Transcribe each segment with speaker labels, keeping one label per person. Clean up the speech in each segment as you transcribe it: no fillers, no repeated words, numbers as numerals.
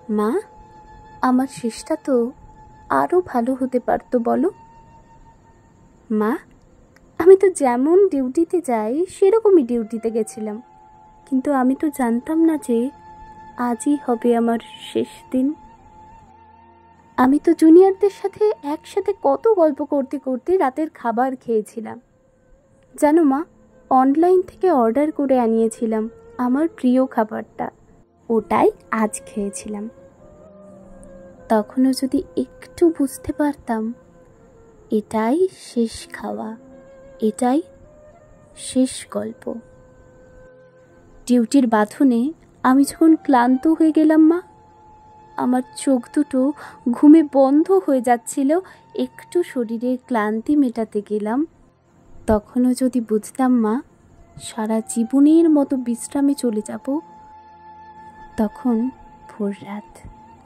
Speaker 1: মা, আমার শেষটা তো আরও ভালো হতে পারতো বলো। মা, আমি তো যেমন ডিউটিতে যাই সেরকমই ডিউটিতে গেছিলাম, কিন্তু আমি তো জানতাম না যে আজই হবে আমার শেষ দিন। আমি তো জুনিয়রদের সাথে একসাথে কত গল্প করতে করতে রাতের খাবার খেয়েছিলাম। জানো মা, অনলাইন থেকে অর্ডার করে আনিয়েছিলাম আমার প্রিয় খাবারটা, ওটাই আজ খেয়েছিলাম। তখনও যদি একটু বুঝতে পারতাম এটাই শেষ খাওয়া, এটাই শেষ গল্প। ডিউটির বাঁধনে আমি যখন ক্লান্ত হয়ে গেলাম মা, আমার চোখ দুটো ঘুমে বন্ধ হয়ে যাচ্ছিল, একটু শরীরের ক্লান্তি মেটাতে গেলাম, তখনও যদি বুঝতাম মা সারা জীবনের মতো বিশ্রামে চলে যাব। তখন ভোর রাত,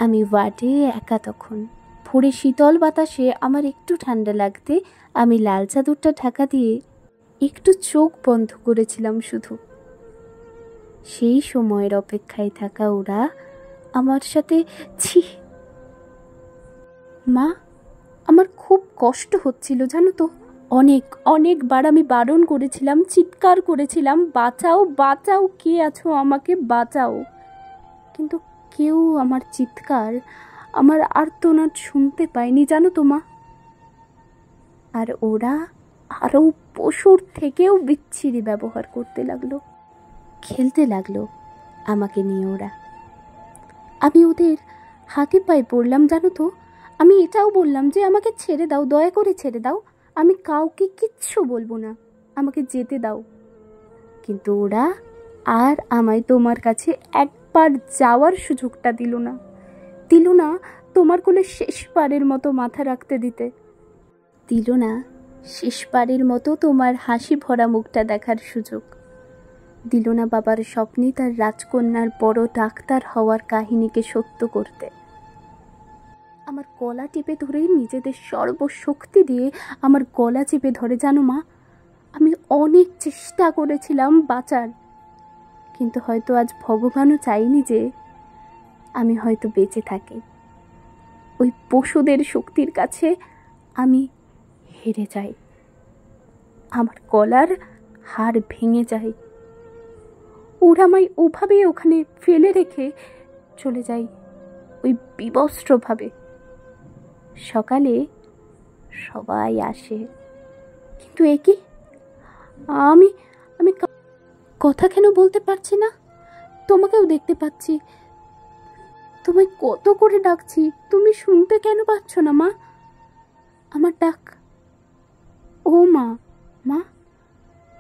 Speaker 1: আমি ওয়ার্ডে একা। তখন ভোরে শীতল বাতাসে আমার একটু ঠান্ডা লাগতে আমি লাল চাদরটা ঢাকা দিয়ে একটু চোখ বন্ধ করেছিলাম শুধু। সেই সময়ের অপেক্ষায় থাকা ওরা আমার সাথে ছি। মা, আমার খুব কষ্ট হচ্ছিল জানো তো। অনেকবার আমি বারণ করেছিলাম, চিৎকার করেছিলাম, বাঁচাও বাঁচাও, কে আছো আমাকে বাঁচাও। কিন্তু কেউ আমার চিৎকার, আমার আর্তনাদ শুনতে পায়নি জানো তো মা। আর ওরা আরও পশুর থেকেও বিচ্ছিরি ব্যবহার করতে লাগলো, খেলতে লাগলো আমাকে নিয়ে ওরা। আমি ওদের হাতে পায়ে পড়লাম জানো তো। আমি এটাও বললাম যে আমাকে ছেড়ে দাও, দয়া করে ছেড়ে দাও, আমি কাউকে কিচ্ছু বলবো না, আমাকে যেতে দাও। কিন্তু ওরা আর আমায় তোমার কাছে একবার যাওয়ার সুযোগটা দিল না, দিল না তোমার কোলে শেষবারের মতো মাথা রাখতে দিতে, দিল না শেষবারের মতো তোমার হাসি ভরা মুখটা দেখার সুযোগ, দিল না বাবার স্বপ্নে তার রাজকন্যার বড় ডাক্তার হওয়ার কাহিনীকে সত্য করতে। আমার গলা টিপে ধরে, নিজেদের সর্বশক্তি দিয়ে আমার গলা চেপে ধরে জানো মা। আমি অনেক চেষ্টা করেছিলাম বাঁচার, কিন্তু হয়তো আজ ভগবানও চাইনি যে আমি হয়তো বেঁচে থাকি। ওই পশুদের শক্তির কাছে আমি হেরে যাই, আমার গলার হাড় ভেঙে যায়। ওরা আমায় ওভাবেই ওখানে ফেলে রেখে চলে যায়, ওই বিবস্ত্রভাবে। সকালে সবাই আসে, কিন্তু এ কি, আমি আমি কথা কেন বলতে পারছি না? তোমাকেও দেখতে পাচ্ছি, তোমায় কত করে ডাকছি, তুমি শুনতে কেন পাচ্ছ না মা আমার ডাক? ও মা, মা,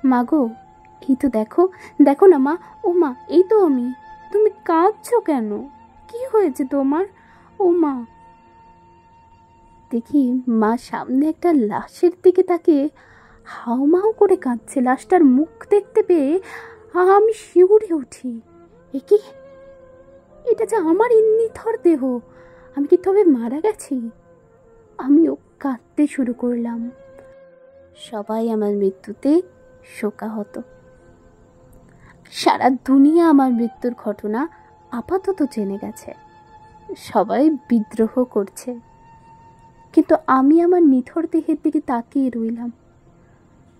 Speaker 1: মা গো, এই তো দেখো, দেখো না মা, ও মা, এই তো আমি। তুমি কাঁদছো কেন? কি হয়েছে তোমার? ও মা। দেখি মা সামনে একটা লাশের দিকে তাকিয়ে হাউমাউ করে কাঁদছে। লাশটার মুখ দেখতে পেয়ে আমি শিউরে উঠি। এ কি, এটা যে আমার নিথর দেহ, আমি কি তবে মারা গেছি? আমিও কাঁদতে শুরু করলাম। সবাই আমার মৃত্যুতে শোকাহত। সারা দুনিয়া আমার মৃত্যুর ঘটনা আপাতত জেনে গেছে, সবাই বিদ্রোহ করছে, কিন্তু আমি আমার নিথর দেহের দিকে তাকিয়ে রইলাম।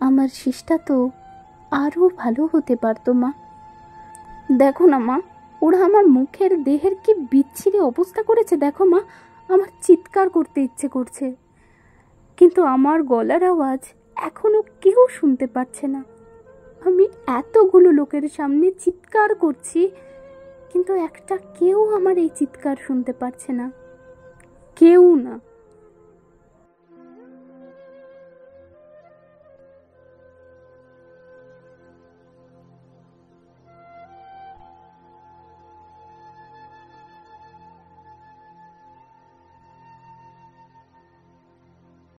Speaker 1: আমার শেষটা তো আরও ভালো হতে পারতো মা। দেখো না মা, ওরা আমার মুখের দেহের কি বিচ্ছিরি অবস্থা করেছে দেখো মা। আমার চিৎকার করতে ইচ্ছে করছে, কিন্তু আমার গলার আওয়াজ এখনো কেউ শুনতে পাচ্ছে না। আমি এতগুলো লোকের সামনে চিৎকার করছি, কিন্তু একটা কেউ আমার এই চিৎকার শুনতে পারছে না, কেউ না।